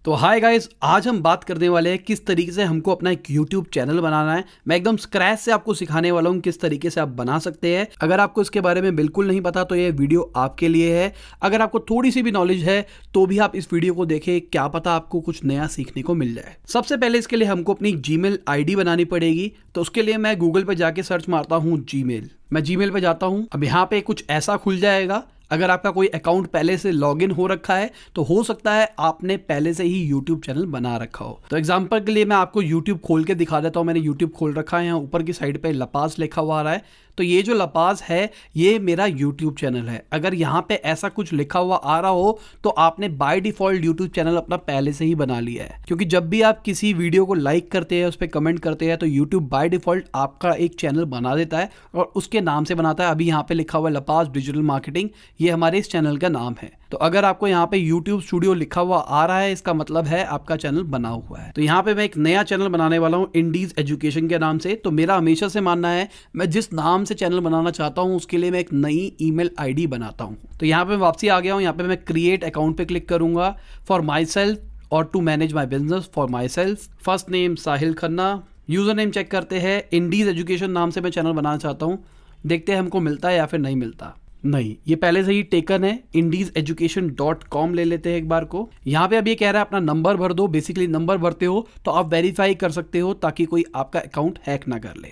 तो hi guys, आज हम बात करने वाले हैं किस तरीके से हमको अपना एक यूट्यूब चैनल बनाना है। मैं एकदम स्क्रैच से आपको सिखाने वाला हूँ किस तरीके से आप बना सकते हैं। अगर आपको इसके बारे में बिल्कुल नहीं पता तो ये वीडियो आपके लिए है। अगर आपको थोड़ी सी भी नॉलेज है तो भी आप इस वीडियो को देखें, क्या पता आपको कुछ नया सीखने को मिल जाए। सबसे पहले इसके लिए हमको अपनी जीमेल आईडी बनानी पड़ेगी। तो उसके लिए मैं गूगल पे जाके सर्च मारता हूँ जीमेल। मैं जीमेल पे जाता हूँ। अब यहाँ पे कुछ ऐसा खुल जाएगा। अगर आपका कोई अकाउंट पहले से लॉगिन हो रखा है तो हो सकता है आपने पहले से ही YouTube चैनल बना रखा हो। तो एग्जांपल के लिए मैं आपको YouTube खोल के दिखा देता हूँ। मैंने YouTube खोल रखा है। यहाँ ऊपर की साइड पे लपास लिखा हुआ आ रहा है। तो ये जो लपास है ये मेरा YouTube चैनल है। अगर यहाँ पे ऐसा कुछ लिखा हुआ आ रहा हो तो आपने बाय डिफॉल्ट YouTube चैनल अपना पहले से ही बना लिया है, क्योंकि जब भी आप किसी वीडियो को लाइक करते हैं, उस पर कमेंट करते हैं, तो YouTube बाय डिफॉल्ट आपका एक चैनल बना देता है और उसके नाम से बनाता है। अभी यहाँ पे लिखा हुआ है लपास डिजिटल मार्केटिंग, ये हमारे इस चैनल का नाम है। तो अगर आपको यहाँ पे YouTube स्टूडियो लिखा हुआ आ रहा है, इसका मतलब है आपका चैनल बना हुआ है। तो यहाँ पे मैं एक नया चैनल बनाने वाला हूँ इंडीज एजुकेशन के नाम से। तो मेरा हमेशा से मानना है, मैं जिस नाम से चैनल बनाना चाहता हूँ उसके लिए मैं एक नई ईमेल आईडी बनाता हूँ। तो यहाँ पे मैं वापसी आ गया हूँ। यहाँ पे मैं क्रिएट अकाउंट पे क्लिक करूंगा फॉर माई सेल्फ और to manage my business for myself. First name Sahil Khanna, username check करते हैं। इंडीज एजुकेशन नाम से मैं चैनल बनाना चाहता हूँ। देखते हैं हमको मिलता है या फिर नहीं मिलता। नहीं, ये पहले से ही टेकन है। indieseducation.com ले लेते हैं एक बार को। यहाँ पे अब ये कह रहा है अपना नंबर भर दो। बेसिकली नंबर भरते हो तो आप वेरीफाई कर सकते हो ताकि कोई आपका अकाउंट हैक ना कर ले।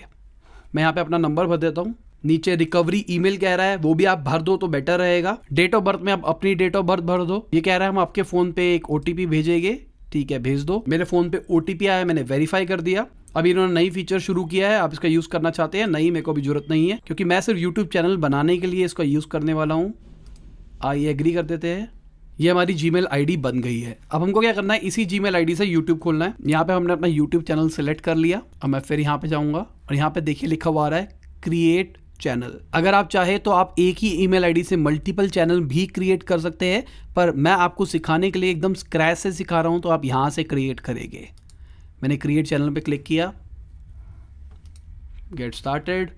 मैं यहाँ पे अपना नंबर भर देता हूँ। नीचे रिकवरी ईमेल कह रहा है, वो भी आप भर दो तो बेटर रहेगा। डेट ऑफ बर्थ में आप अपनी डेट ऑफ बर्थ भर दो। ये कह रहा है हम आपके फोन पे एक ओटीपी भेजेंगे। ठीक है, भेज दो। मेरे फोन पे ओटीपी आया, मैंने वेरीफाई कर दिया। अभी इन्होंने नई फीचर शुरू किया है, आप इसका यूज करना चाहते हैं? नहीं, मेरे को अभी जरूरत नहीं है, क्योंकि मैं सिर्फ यूट्यूब चैनल बनाने के लिए इसका यूज करने वाला हूँ। आइए एग्री कर देते हैं। ये हमारी जीमेल आईडी बन गई है। अब हमको क्या करना है, इसी जीमेल आईडी से यूट्यूब खोलना है। यहाँ पे हमने अपना यूट्यूब चैनल सेलेक्ट कर लिया। अब मैं फिर यहाँ पे जाऊंगा और यहाँ पे देखिए लिखा हुआ आ रहा है क्रिएट चैनल। अगर आप चाहे तो आप एक ही ईमेल आईडी से मल्टीपल चैनल भी क्रिएट कर सकते हैं, पर मैं आपको सिखाने के लिए एकदम स्क्रैच से सिखा रहा हूं, तो आप यहां से क्रिएट करेंगे। मैंने क्रिएट चैनल पे क्लिक किया, गेट स्टार्टेड।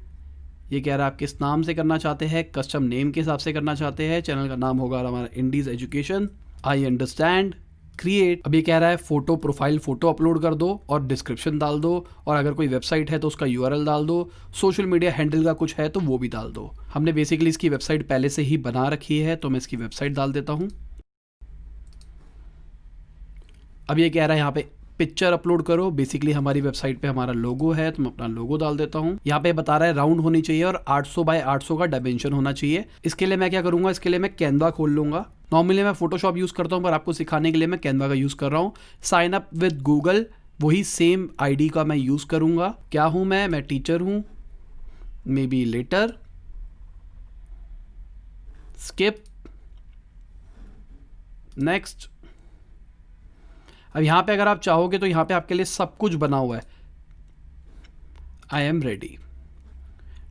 ये कह रहा है आप किस नाम से करना चाहते हैं, कस्टम नेम के हिसाब से करना चाहते हैं। चैनल का नाम होगा हमारा Indies education. I understand, create. अब ये कह रहा है फोटो प्रोफाइल फोटो अपलोड कर दो और डिस्क्रिप्शन डाल दो, और अगर कोई वेबसाइट है तो उसका यूआरएल डाल दो। सोशल मीडिया हैंडल का कुछ है तो वो भी डाल दो। हमने बेसिकली इसकी वेबसाइट पहले से ही बना रखी है, तो मैं इसकी वेबसाइट डाल देता हूँ। अब ये कह रहा है यहाँ पे पिक्चर अपलोड करो। बेसिकली हमारी वेबसाइट पे हमारा लोगो है, तो मैं अपना लोगो डाल देता हूँ। यहाँ पे बता रहा है राउंड होनी चाहिए और 800 बाय 800 का डायमेंशन होना चाहिए। इसके लिए मैं क्या करूँगा, इसके लिए मैं कैनवा खोल लूँगा। नॉर्मली मैं फोटोशॉप यूज़ करता हूँ, पर आपको सिखाने के लिए मैं कैनवा का यूज़ कर रहा हूँ। साइन अप विद गूगल, वही सेम आईडी का मैं यूज़ करूँगा। क्या हूँ मैं टीचर हूँ। Maybe later, skip, next. अब यहाँ पे अगर आप चाहोगे तो यहाँ पे आपके लिए सब कुछ बना हुआ है। I am ready.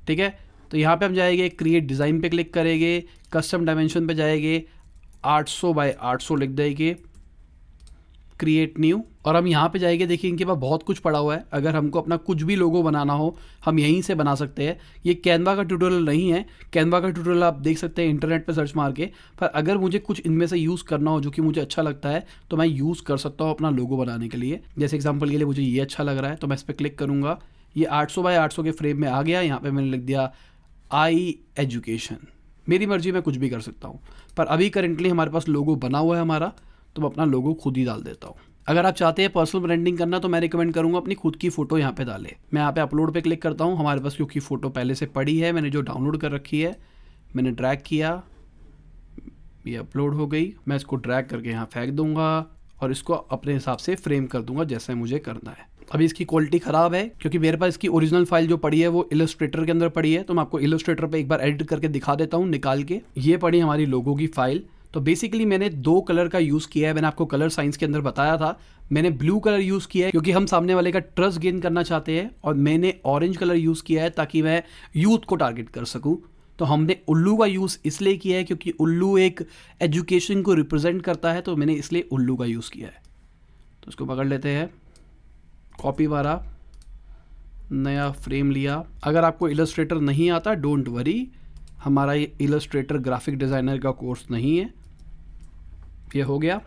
ठीक है, तो यहाँ पे हम जाएंगे क्रिएट डिज़ाइन पे क्लिक करेंगे, कस्टम डायमेंशन पे जाएंगे, 800 बाय 800 लिख देंगे, क्रिएट न्यू। और हम यहाँ पे जाएंगे, देखिए इनके पास बहुत कुछ पड़ा हुआ है। अगर हमको अपना कुछ भी लोगो बनाना हो हम यहीं से बना सकते हैं। ये कैनवा का ट्यूटोरियल नहीं है। कैनवा का ट्यूटोरियल आप देख सकते हैं इंटरनेट पे सर्च मार के। पर अगर मुझे कुछ इनमें से यूज़ करना हो जो कि मुझे अच्छा लगता है तो मैं यूज़ कर सकता हूँ अपना लोगो बनाने के लिए। जैसे एग्जाम्पल के लिए मुझे ये अच्छा लग रहा है तो मैं इस पर क्लिक करूँगा। ये 800 बाय 800 के फ्रेम में आ गया। यहाँ पर मैंने लिख दिया आई एजुकेशन। मेरी मर्जी में कुछ भी कर सकता हूँ, पर अभी करेंटली हमारे पास लोगो बना हुआ है हमारा, तो मैं अपना लोगो खुद ही डाल देता हूँ। अगर आप चाहते हैं पर्सनल ब्रांडिंग करना तो मैं रिकमेंड करूंगा अपनी खुद की फोटो यहाँ पे डालें। मैं यहाँ पे अपलोड पे क्लिक करता हूँ। हमारे पास क्योंकि फ़ोटो पहले से पड़ी है, मैंने जो डाउनलोड कर रखी है, मैंने ड्रैग किया, ये अपलोड हो गई। मैं इसको ड्रैग करके यहाँ फेंक दूंगा और इसको अपने हिसाब से फ्रेम कर दूंगा जैसे मुझे करना है। अभी इसकी क्वालिटी ख़राब है क्योंकि मेरे पास इसकी ओरिजिनल फाइल जो पड़ी है वो इलस्ट्रेटर के अंदर पड़ी है। तो मैं आपको इलस्ट्रेटर पे एक बार एडिट करके दिखा देता हूँ निकाल के। ये पड़ी हमारी लोगो की फाइल। तो बेसिकली मैंने 2 कलर का यूज़ किया है। मैंने आपको कलर साइंस के अंदर बताया था। मैंने ब्लू कलर यूज़ किया है क्योंकि हम सामने वाले का ट्रस्ट गेन करना चाहते हैं, और मैंने ऑरेंज कलर यूज़ किया है ताकि मैं यूथ को टारगेट कर सकूं। तो हमने उल्लू का यूज़ इसलिए किया है क्योंकि उल्लू एक एजुकेशन को रिप्रेजेंट करता है, तो मैंने इसलिए उल्लू का यूज़ किया है। तो इसको पकड़ लेते हैं, कॉपी मारा, नया फ्रेम लिया। अगर आपको इलस्ट्रेटर नहीं आता डोंट वरी, हमारा ये इलस्ट्रेटर ग्राफिक डिज़ाइनर का कोर्स नहीं है। ये हो गया।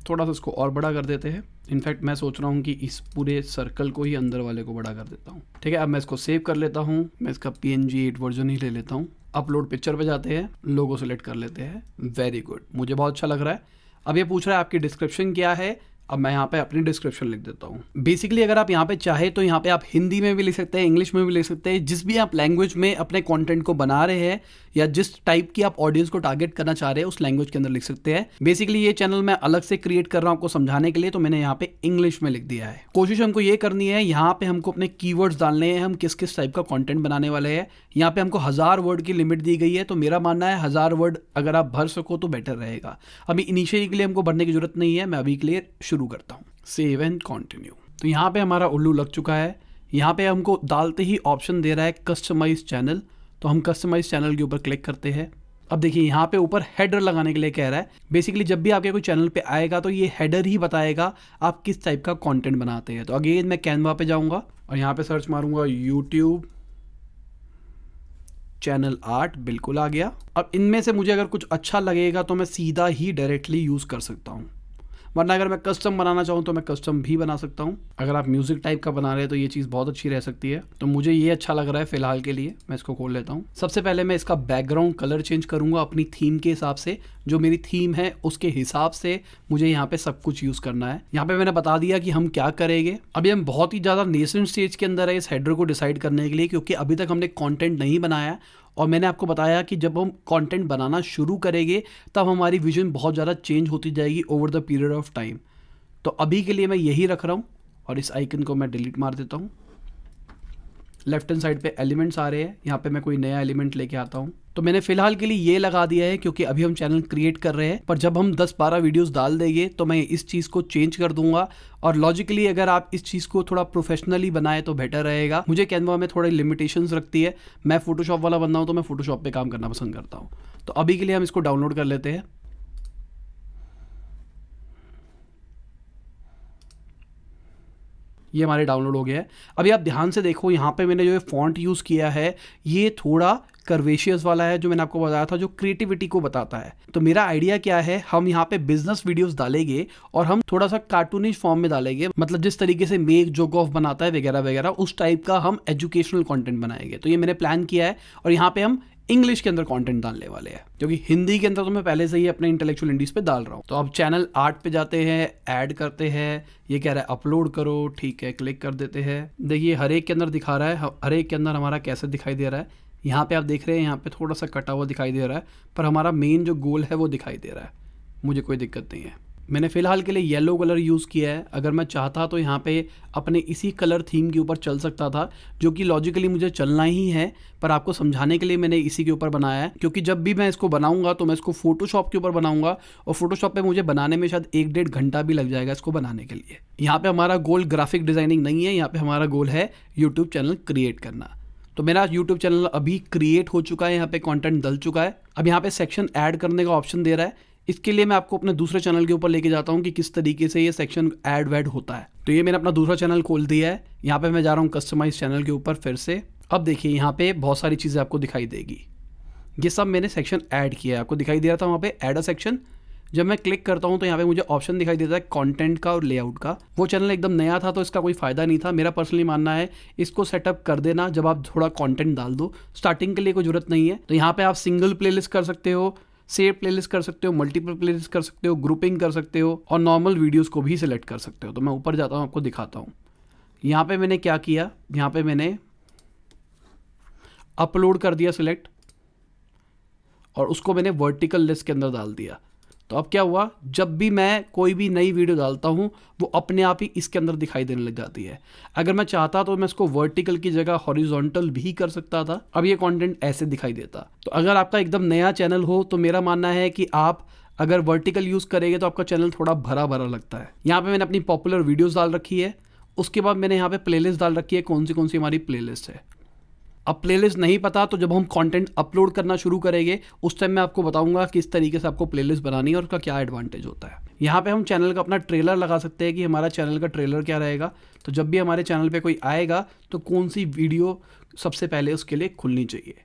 थोड़ा सा इसको और बड़ा कर देते हैं। इनफैक्ट मैं सोच रहा हूँ कि इस पूरे सर्कल को ही अंदर वाले को बड़ा कर देता हूँ। ठीक है, अब मैं इसको सेव कर लेता हूँ। मैं इसका PNG 8 वर्जन ही ले लेता हूँ। अपलोड पिक्चर पे जाते हैं, लोगो सेलेक्ट कर लेते हैं। वेरी गुड, मुझे बहुत अच्छा लग रहा है। अब ये पूछ रहा है आपकी डिस्क्रिप्शन क्या है। अब मैं यहाँ पे अपनी डिस्क्रिप्शन लिख देता हूँ। बेसिकली अगर आप यहाँ पे चाहे तो यहाँ पे आप हिंदी में भी लिख सकते हैं, इंग्लिश में भी लिख सकते हैं। जिस भी आप लैंग्वेज में अपने कंटेंट को बना रहे हैं या जिस टाइप की आप ऑडियंस को टारगेट करना चाह रहे हैं उस लैंग्वेज के अंदर लिख सकते हैं। बेसिकली ये चैनल मैं अलग से क्रिएट कर रहा हूँ आपको समझाने के लिए, तो मैंने यहाँ पे इंग्लिश में लिख दिया है। कोशिश हमको ये करनी है, यहाँ पे हमको अपने कीवर्ड्स डालने हैं, हम किस किस टाइप का कंटेंट बनाने वाले हैं। यहाँ पे हमको 1000 वर्ड की लिमिट दी गई है, तो मेरा मानना है 1000 वर्ड अगर आप भर सको तो बेटर रहेगा। अभी इनिशियली के लिए हमको भरने की जरूरत नहीं है, मैं अभी के लिए शुरू करता हूँ। Save and continue. तो यहाँ पे हमारा उल्लू लग चुका है। यहाँ पे हमको डालते ही ऑप्शन दे रहा है कस्टमाइज चैनल, तो हम कस्टमाइज चैनल के ऊपर क्लिक करते हैं। अब देखिए यहाँ पे ऊपर हेडर लगाने के लिए कह रहा है। बेसिकली जब भी आपके कोई चैनल पे आएगा तो ये हेडर ही बताएगा आप किस टाइप का कंटेंट बनाते हैं। तो अगेन मैं कैनवा पे जाऊँगा और यहाँ पे सर्च मारूंगा यूट्यूब चैनल आर्ट, बिल्कुल आ गया। अब इनमें से मुझे अगर कुछ अच्छा लगेगा तो मैं सीधा ही डायरेक्टली यूज़ कर सकता हूँ, वरना अगर मैं कस्टम बनाना चाहूँ तो मैं कस्टम भी बना सकता हूँ। अगर आप म्यूजिक टाइप का बना रहे हैं तो ये चीज़ बहुत अच्छी रह सकती है। तो मुझे ये अच्छा लग रहा है फिलहाल के लिए, मैं इसको खोल लेता हूँ। सबसे पहले मैं इसका बैकग्राउंड कलर चेंज करूँगा अपनी थीम के हिसाब से। जो मेरी थीम है उसके हिसाब से मुझे यहाँ पे सब कुछ यूज़ करना है। यहाँ पे मैंने बता दिया कि हम क्या करेंगे। अभी हम बहुत ही ज़्यादा नेसेंट स्टेज के अंदर है इस हेडर को डिसाइड करने के लिए, क्योंकि अभी तक हमने कॉन्टेंट नहीं बनाया। और मैंने आपको बताया कि जब हम कंटेंट बनाना शुरू करेंगे तब हमारी विजन बहुत ज़्यादा चेंज होती जाएगी over the period of time. तो अभी के लिए मैं यही रख रहा हूँ और इस आइकन को मैं डिलीट मार देता हूँ। लेफ्ट हैंड साइड पे एलिमेंट्स आ रहे हैं, यहाँ पे मैं कोई नया एलिमेंट लेके आता हूँ। तो मैंने फिलहाल के लिए ये लगा दिया है क्योंकि अभी हम चैनल क्रिएट कर रहे हैं, पर जब हम 10-12 वीडियोस डाल देंगे तो मैं इस चीज़ को चेंज कर दूंगा। और लॉजिकली अगर आप इस चीज़ को थोड़ा प्रोफेशनली बनाए तो बेटर रहेगा। मुझे कैनवा में थोड़ी लिमिटेशंस रखती है, मैं फोटोशॉप वाला बंदा हूँ तो मैं फोटोशॉप पे काम करना पसंद करता हूँ। तो अभी के लिए हम इसको डाउनलोड कर लेते हैं। ये हमारे डाउनलोड हो गया है। अभी आप ध्यान से देखो, यहाँ पे मैंने जो ये फॉन्ट यूज़ किया है ये थोड़ा कर्वेशियस वाला है, जो मैंने आपको बताया था, जो क्रिएटिविटी को बताता है। तो मेरा आइडिया क्या है, हम यहाँ पे बिजनेस वीडियोस डालेंगे और हम थोड़ा सा कार्टूनिश फॉर्म में डालेंगे, मतलब जिस तरीके से मेक जोक ऑफ बनाता है वगैरह वगैरह, उस टाइप का हम एजुकेशनल कंटेंट बनाएंगे। तो ये मैंने प्लान किया है और यहाँ पे हम इंग्लिश के अंदर कंटेंट डालने वाले हैं, क्योंकि हिंदी के अंदर तो मैं पहले से ही अपने इंटेलेक्चुअल इंडीज पे डाल रहा हूँ। तो अब चैनल आर्ट पे जाते हैं, ऐड करते हैं। ये कह रहा है अपलोड करो, ठीक है, क्लिक कर देते हैं। देखिए हर एक के अंदर दिखा रहा है, हर एक के अंदर हमारा कैसे दिखाई दे रहा है। यहाँ पे आप देख रहे हैं, यहाँ पे थोड़ा सा कटा हुआ दिखाई दे रहा है, पर हमारा मेन जो गोल है वो दिखाई दे रहा है। मुझे कोई दिक्कत नहीं है। मैंने फ़िलहाल के लिए येलो कलर यूज़ किया है। अगर मैं चाहता तो यहाँ पे अपने इसी कलर थीम के ऊपर चल सकता था, जो कि लॉजिकली मुझे चलना ही है, पर आपको समझाने के लिए मैंने इसी के ऊपर बनाया है। क्योंकि जब भी मैं इसको बनाऊंगा तो मैं इसको फोटोशॉप के ऊपर बनाऊंगा और फोटोशॉप पे मुझे बनाने में शायद 1-1.5 घंटा भी लग जाएगा इसको बनाने के लिए। यहाँ पे हमारा गोल ग्राफिक डिज़ाइनिंग नहीं है, यहाँ पे हमारा गोल है यूट्यूब चैनल क्रिएट करना। तो मेरा यूट्यूब चैनल अभी क्रिएट हो चुका है, यहाँ पे कंटेंट डल चुका है। अब यहाँ पे सेक्शन ऐड करने का ऑप्शन दे रहा है। इसके लिए मैं आपको अपने दूसरे चैनल के ऊपर लेके जाता हूँ कि किस तरीके से ये सेक्शन ऐड वैड होता है। तो ये मैंने अपना दूसरा चैनल खोल दिया है। यहाँ पे मैं जा रहा हूँ कस्टमाइज चैनल के ऊपर फिर से। अब देखिए यहाँ पे बहुत सारी चीज़ें आपको दिखाई देगी। ये सब मैंने सेक्शन ऐड किया है, आपको दिखाई दे रहा था वहाँ पे ऐड अ सेक्शन। जब मैं क्लिक करता हूँ तो यहाँ पे मुझे ऑप्शन दिखाई देता है कंटेंट का और लेआउट का। वो चैनल एकदम नया था तो इसका कोई फ़ायदा नहीं था। मेरा पर्सनली मानना है इसको सेटअप कर देना जब आप थोड़ा कंटेंट डाल दो, स्टार्टिंग के लिए कोई ज़रूरत नहीं है। तो यहाँ पे आप सिंगल प्लेलिस्ट कर सकते हो, सेव प्लेलिस्ट कर सकते हो, मल्टीपल प्लेलिस्ट कर सकते हो, ग्रुपिंग कर सकते हो और नॉर्मल वीडियोज़ को भी सिलेक्ट कर सकते हो। तो मैं ऊपर जाता हूँ, आपको दिखाता हूँ। यहाँ पे मैंने क्या किया, यहाँ पे मैंने अपलोड कर दिया सिलेक्ट और उसको मैंने वर्टिकल लिस्ट के अंदर डाल दिया। तो अब क्या हुआ, जब भी मैं कोई भी नई वीडियो डालता हूँ वो अपने आप ही इसके अंदर दिखाई देने लग जाती है। अगर मैं चाहता तो मैं इसको वर्टिकल की जगह हॉरिजॉन्टल भी कर सकता था। अब ये कंटेंट ऐसे दिखाई देता। तो अगर आपका एकदम नया चैनल हो तो मेरा मानना है कि आप अगर वर्टिकल यूज़ करेंगे तो आपका चैनल थोड़ा भरा भरा लगता है। यहाँ पे मैंने अपनी पॉपुलर वीडियोज़ डाल रखी है। उसके बाद मैंने यहाँ पे प्लेलिस्ट डाल रखी है, कौन सी हमारी प्लेलिस्ट है। अब प्लेलिस्ट नहीं पता तो जब हम कंटेंट अपलोड करना शुरू करेंगे उस टाइम मैं आपको बताऊंगा किस तरीके से आपको प्लेलिस्ट बनानी है और उसका क्या एडवांटेज होता है। यहाँ पे हम चैनल का अपना ट्रेलर लगा सकते हैं कि हमारा चैनल का ट्रेलर क्या रहेगा। तो जब भी हमारे चैनल पे कोई आएगा तो कौन सी वीडियो सबसे पहले उसके लिए खुलनी चाहिए।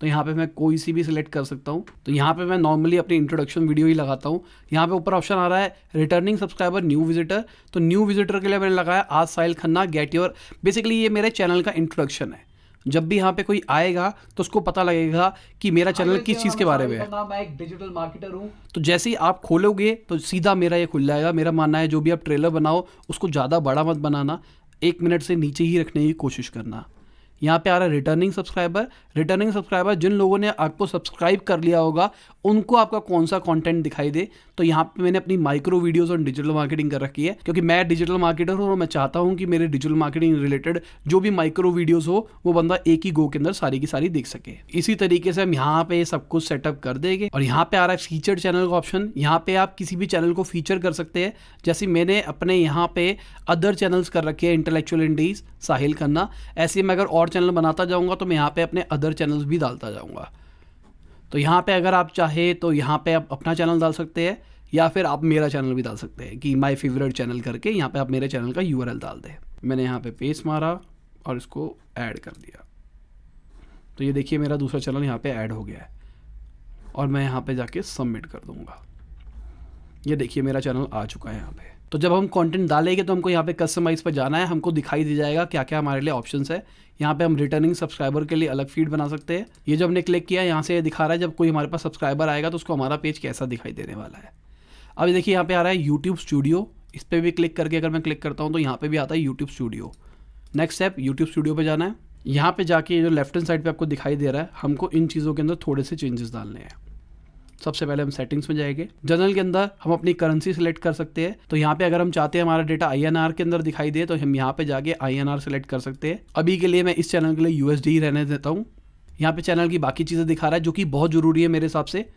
तो यहाँ पे मैं कोई सी भी सिलेक्ट कर सकता हूँ। तो यहाँ पे मैं नॉर्मली अपनी इंट्रोडक्शन वीडियो ही लगाता हूँ। यहाँ पे ऊपर ऑप्शन आ रहा है रिटर्निंग सब्सक्राइबर न्यू विजिटर, तो न्यू विजिटर के लिए मैंने लगाया आज साहिल खन्ना गेट योर। बेसिकली ये मेरे चैनल का इंट्रोडक्शन है। जब भी यहाँ पे कोई आएगा तो उसको पता लगेगा कि मेरा चैनल किस चीज़ के बारे में है। मैं एक डिजिटल मार्केटर हूँ। तो जैसे ही आप खोलोगे तो सीधा मेरा ये खुल जाएगा। मेरा मानना है जो भी आप ट्रेलर बनाओ उसको ज़्यादा बड़ा मत बनाना, 1 मिनट से नीचे ही रखने की कोशिश करना। यहाँ पे आ रहा है रिटर्निंग सब्सक्राइबर। रिटर्निंग सब्सक्राइबर जिन लोगों ने आपको सब्सक्राइब कर लिया होगा उनको आपका कौन सा कंटेंट दिखाई दे। तो यहाँ पे मैंने अपनी माइक्रो वीडियोस और डिजिटल मार्केटिंग कर रखी है, क्योंकि मैं डिजिटल मार्केटर हूँ और मैं चाहता हूँ कि मेरे डिजिटल मार्केटिंग रिलेटेड जो भी माइक्रो वीडियोस हो वो बंदा एक ही गो के अंदर सारी की सारी देख सके। इसी तरीके से हम यहाँ पे सब कुछ सेटअप कर देंगे। और यहाँ पे आ रहा है फीचर चैनल का ऑप्शन। यहाँ पे आप किसी भी चैनल को फीचर कर सकते हैं। जैसे मैंने अपने यहाँ पे अदर चैनल्स कर रखे हैं, इंटेलेक्चुअल इंडीज साहिल खन्ना। ऐसे मैं अगर और चैनल बनाता जाऊँगा तो मैं यहाँ पे अपने अदर चैनल्स भी डालता जाऊँगा। तो यहाँ पे अगर आप चाहे तो यहाँ पे आप अपना चैनल डाल सकते हैं, या फिर आप मेरा चैनल भी डाल सकते हैं कि माय फेवरेट चैनल करके यहाँ पे आप मेरे चैनल का URL डाल दें। मैंने यहाँ पे पेस्ट मारा और इसको ऐड कर दिया, तो ये देखिए मेरा दूसरा चैनल यहाँ पे ऐड हो गया है। और मैं यहाँ पे जाके सबमिट कर दूँगा। ये देखिए मेरा चैनल आ चुका है यहाँ पे। तो जब हम कंटेंट डालेंगे तो हमको यहाँ पे कस्टमाइज पर जाना है। हमको दिखाई दे जाएगा क्या क्या हमारे लिए ऑप्शंस है। यहाँ पे हम रिटर्निंग सब्सक्राइबर के लिए अलग फीड बना सकते हैं। ये जब हमने क्लिक किया यहाँ से ये दिखा रहा है जब कोई हमारे पास सब्सक्राइबर आएगा तो उसको हमारा पेज कैसा दिखाई देने वाला है। अब देखिए यहाँ पे आ रहा है यूट्यूब स्टूडियो। इस पर भी क्लिक करके अगर मैं क्लिक करता हूँ तो यहाँ पे भी आता है YouTube studio. Next step YouTube studio पे जाना है। यहाँ पे जाके जो लेफ्ट हैंड साइड पे आपको दिखाई दे रहा है, हमको इन चीज़ों के अंदर थोड़े से चेंजेस डालने हैं। सबसे पहले हम सेटिंग्स में जाएंगे। जनरल के अंदर हम अपनी करेंसी सिलेक्ट कर सकते हैं। तो यहाँ पे अगर हम चाहते हैं हमारा डेटा INR के अंदर दिखाई दे तो हम यहाँ पे जाके INR सिलेक्ट कर सकते हैं। अभी के लिए मैं इस चैनल के लिए USD ही रहने देता हूँ। यहाँ पे चैनल की बाकी चीज़ें दिखा रहा है जो कि बहुत ज़रूरी है मेरे हिसाब से।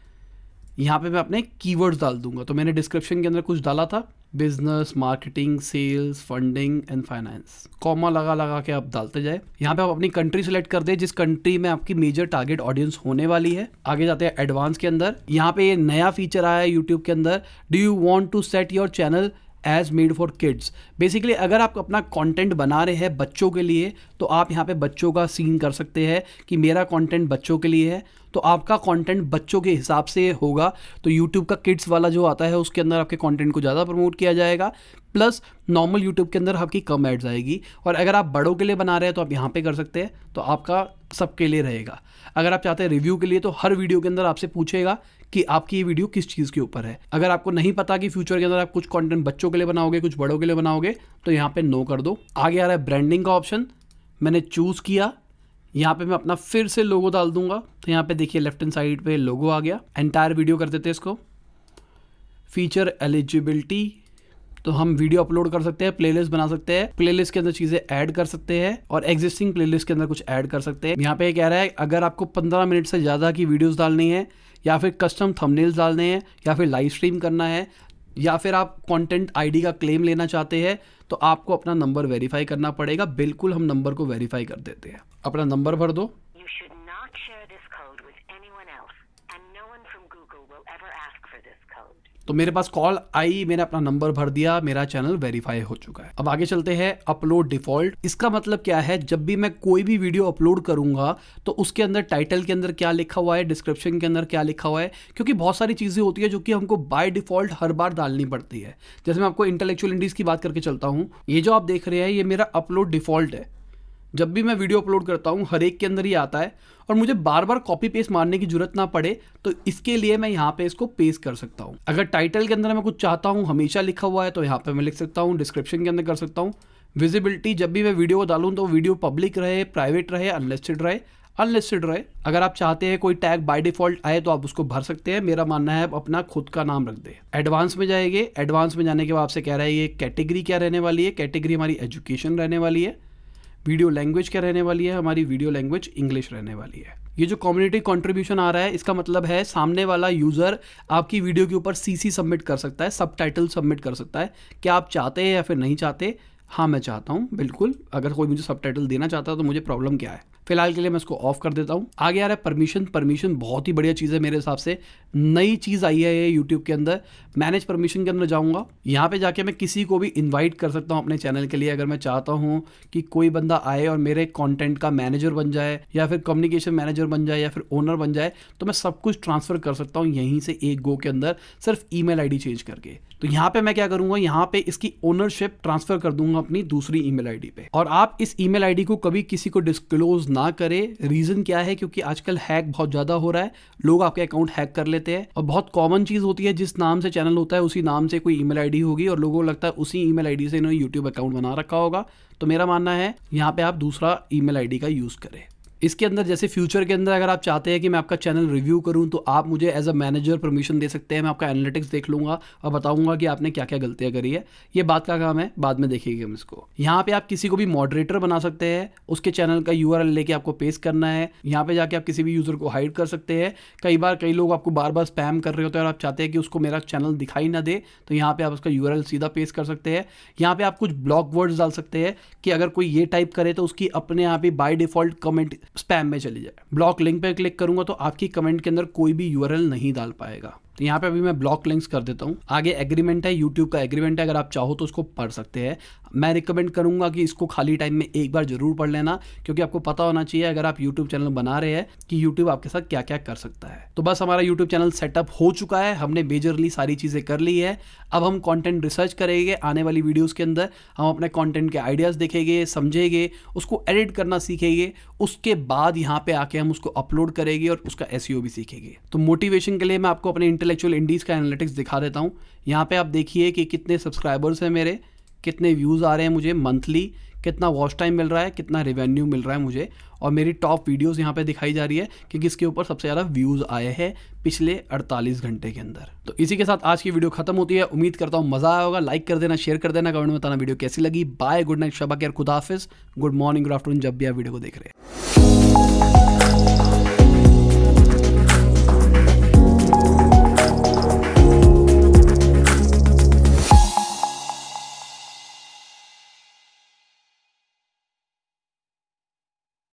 यहाँ पे मैं अपने कीवर्ड्स डाल दूंगा। तो मैंने डिस्क्रिप्शन के अंदर कुछ डाला था, business, marketing, sales, funding and finance. Comma लगा लगा के आप डालते जाए। यहाँ पे आप अपनी कंट्री सेलेक्ट कर दे जिस कंट्री में आपकी मेजर टारगेट ऑडियंस होने वाली है। आगे जाते हैं एडवांस के अंदर। यहाँ पे ये नया फीचर आया है यूट्यूब के अंदर, do you want to set your channel as made for kids. Basically अगर आप अपना कंटेंट बना रहे हैं बच्चों के लिए तो आप यहाँ पे बच्चों का सीन कर सकते हैं कि मेरा कंटेंट बच्चों के लिए है, तो आपका कंटेंट बच्चों के हिसाब से होगा। तो यूट्यूब का किड्स वाला जो आता है उसके अंदर आपके कंटेंट को ज़्यादा प्रमोट किया जाएगा, प्लस नॉर्मल यूट्यूब के अंदर आपकी कम एड्स आएगी। और अगर आप बड़ों के लिए बना रहे हैं तो आप यहाँ पे कर सकते हैं, तो आपका सबके लिए रहेगा। अगर आप चाहते हैं रिव्यू के लिए तो हर वीडियो के अंदर आपसे पूछेगा कि आपकी ये वीडियो किस चीज़ के ऊपर है। अगर आपको नहीं पता कि फ्यूचर के अंदर आप कुछ कंटेंट बच्चों के लिए बनाओगे, कुछ बड़ों के लिए बनाओगे, तो यहाँ पे नो कर दो। आगे आ रहा है ब्रांडिंग का ऑप्शन, मैंने चूज़ किया। यहाँ पे मैं अपना फिर से लोगो डाल दूंगा। तो यहाँ पे देखिए लेफ्ट हैंड साइड पे लोगो आ गया। एंटायर वीडियो कर देते हैं इसको। फीचर एलिजिबिलिटी, तो हम वीडियो अपलोड कर सकते हैं, प्लेलिस्ट बना सकते हैं, प्लेलिस्ट के अंदर चीज़ें ऐड कर सकते हैं और एग्जिस्टिंग प्लेलिस्ट के अंदर कुछ ऐड कर सकते हैं। यहाँ पे कह रहा है अगर आपको 15 मिनट से ज़्यादा की वीडियोस डालनी है, या फिर कस्टम थंबनेल्स डालने हैं, या फिर लाइव स्ट्रीम करना है, या फिर आप कंटेंट आईडी का क्लेम लेना चाहते हैं, तो आपको अपना नंबर वेरीफाई करना पड़ेगा। बिल्कुल हम नंबर को वेरीफाई कर देते हैं। अपना नंबर भर दो। तो मेरे पास कॉल आई, मैंने अपना नंबर भर दिया, मेरा चैनल वेरीफाई हो चुका है। अब आगे चलते हैं अपलोड डिफॉल्ट। इसका मतलब क्या है, जब भी मैं कोई भी वीडियो अपलोड करूंगा तो उसके अंदर टाइटल के अंदर क्या लिखा हुआ है, डिस्क्रिप्शन के अंदर क्या लिखा हुआ है, क्योंकि बहुत सारी चीज़ें होती है जो कि हमको बाय डिफॉल्ट हर बार डालनी पड़ती है। जैसे मैं आपको इंटेलेक्चुअल इंडीज की बात करके चलता हूँ, ये जो आप देख रहे हैं ये मेरा अपलोड डिफॉल्ट है। जब भी मैं वीडियो अपलोड करता हूँ हर एक के अंदर ही आता है और मुझे बार बार कॉपी पेस्ट मारने की जरूरत ना पड़े, तो इसके लिए मैं यहाँ पे इसको पेस्ट कर सकता हूँ। अगर टाइटल के अंदर मैं कुछ चाहता हूँ हमेशा लिखा हुआ है तो यहाँ पे मैं लिख सकता हूँ, डिस्क्रिप्शन के अंदर कर सकता हूँ। विजिबिलिटी, जब भी मैं वीडियो को डालूँ तो वीडियो पब्लिक रहे, प्राइवेट रहे, अनलिस्टेड रहे, अनलिस्टेड रहे। अगर आप चाहते हैं कोई टैग बाय डिफॉल्ट आए तो आप उसको भर सकते हैं। मेरा मानना है अपना खुद का नाम रख दे। एडवांस में जाएंगे। एडवांस में जाने के बाद आपसे कह रहा है ये कैटेगरी क्या रहने वाली है। कैटेगरी हमारी एजुकेशन रहने वाली है। वीडियो लैंग्वेज क्या रहने वाली है, हमारी वीडियो लैंग्वेज इंग्लिश रहने वाली है। ये जो कम्युनिटी कंट्रीब्यूशन आ रहा है इसका मतलब है सामने वाला यूज़र आपकी वीडियो के ऊपर CC सबमिट कर सकता है, सबटाइटल सबमिट कर सकता है। क्या आप चाहते हैं या फिर नहीं चाहते? हाँ मैं चाहता हूँ, बिल्कुल। अगर कोई मुझे सबटाइटल देना चाहता है तो मुझे प्रॉब्लम क्या है। फिलहाल के लिए मैं इसको ऑफ कर देता हूँ। आगे आ रहा है परमिशन बहुत ही बढ़िया चीज़ है मेरे हिसाब से, नई चीज़ आई है ये यूट्यूब के अंदर। मैनेज परमिशन के अंदर जाऊँगा, यहाँ पे जाके मैं किसी को भी इन्वाइट कर सकता हूँ अपने चैनल के लिए। अगर मैं चाहता हूँ कि कोई बंदा आए और मेरे कंटेंट का मैनेजर बन जाए या फिर कम्युनिकेशन मैनेजर बन जाए या फिर ओनर बन जाए, तो मैं सब कुछ ट्रांसफ़र कर सकता हूँ यहीं से एक गो के अंदर, सिर्फ ईमेल आईडी चेंज करके। तो यहाँ पे मैं क्या करूँगा, यहाँ पे इसकी ओनरशिप ट्रांसफ़र कर दूंगा अपनी दूसरी ईमेल आईडी पे। और आप इस ईमेल आईडी को कभी किसी को डिस्क्लोज ना करें। रीज़न क्या है, क्योंकि आजकल हैक बहुत ज़्यादा हो रहा है, लोग आपके अकाउंट हैक कर लेते हैं। और बहुत कॉमन चीज़ होती है, जिस नाम से चैनल होता है उसी नाम से कोई ईमेल आईडी होगी और लोगों को लगता है उसी ईमेल आईडी से इन्होंने यूट्यूब अकाउंट बना रखा होगा। तो मेरा मानना है यहाँ पे आप दूसरा ईमेल आईडी का यूज़ करें। इसके अंदर जैसे फ्यूचर के अंदर अगर आप चाहते हैं कि मैं आपका चैनल रिव्यू करूं, तो आप मुझे एज अ मैनेजर परमिशन दे सकते हैं। मैं आपका एनालिटिक्स देख लूंगा और बताऊंगा कि आपने क्या क्या गलतियां करी है। ये बात का काम है, बाद में देखेंगे हम इसको। यहाँ पे आप किसी को भी मॉडरेटर बना सकते हैं, उसके चैनल का URL लेके आपको पेस्ट करना है। यहाँ पे जाके आप किसी भी यूज़र को हाइड कर सकते हैं। कई लोग आपको बार बार स्पैम कर रहे होते हैं और आप चाहते हैं कि उसको मेरा चैनल दिखाई ना दे, तो यहाँ पे आप उसका URL सीधा पेस्ट कर सकते हैं। यहाँ पे आप कुछ ब्लॉक वर्ड्स डाल सकते हैं कि अगर कोई ये टाइप करे तो उसकी अपने आप ही बाय डिफॉल्ट कमेंट स्पैम में चली जाए। ब्लॉक लिंक पे क्लिक करूंगा तो आपकी कमेंट के अंदर कोई भी URL नहीं डाल पाएगा। तो यहाँ पे अभी मैं ब्लॉक लिंक्स कर देता हूँ। आगे एग्रीमेंट है, यूट्यूब का एग्रीमेंट है, अगर आप चाहो तो उसको पढ़ सकते हैं। मैं रिकमेंड करूंगा कि इसको खाली टाइम में एक बार जरूर पढ़ लेना, क्योंकि आपको पता होना चाहिए अगर आप यूट्यूब चैनल बना रहे हैं कि यूट्यूब आपके साथ क्या क्या कर सकता है। तो बस हमारा यूट्यूब चैनल सेटअप हो चुका है, हमने मेजरली सारी चीज़ें कर ली है। अब हम कंटेंट रिसर्च करेंगे, आने वाली वीडियोज़ के अंदर हम अपने कंटेंट के आइडियाज़ देखेंगे, समझेंगे, उसको एडिट करना सीखेंगे। उसके बाद यहाँ पे आके हम उसको अपलोड करेंगे और उसका SEO भी सीखेंगे। तो मोटिवेशन के लिए मैं आपको अपने इंटेलेक्चुअल इंडीज़ का एनालिटिक्स दिखा देता हूँ। यहाँ पे आप देखिए कि कितने सब्सक्राइबर्स हैं मेरे, कितने व्यूज़ आ रहे हैं मुझे मंथली, कितना वॉच टाइम मिल रहा है, कितना रेवेन्यू मिल रहा है मुझे, और मेरी टॉप वीडियोस यहाँ पे दिखाई जा रही है कि किसके ऊपर सबसे ज़्यादा व्यूज़ आए हैं पिछले 48 घंटे के अंदर। तो इसी के साथ आज की वीडियो खत्म होती है। उम्मीद करता हूँ मज़ा आया होगा। लाइक कर देना, शेयर कर देना, कमेंट में बताना वीडियो कैसी लगी। बाय, गुड नाइट, शबा खैर, खुदा हाफिज़, गुड मॉर्निंग, गुड आफ्टरनून, जब भी आप वीडियो को देख रहे हैं।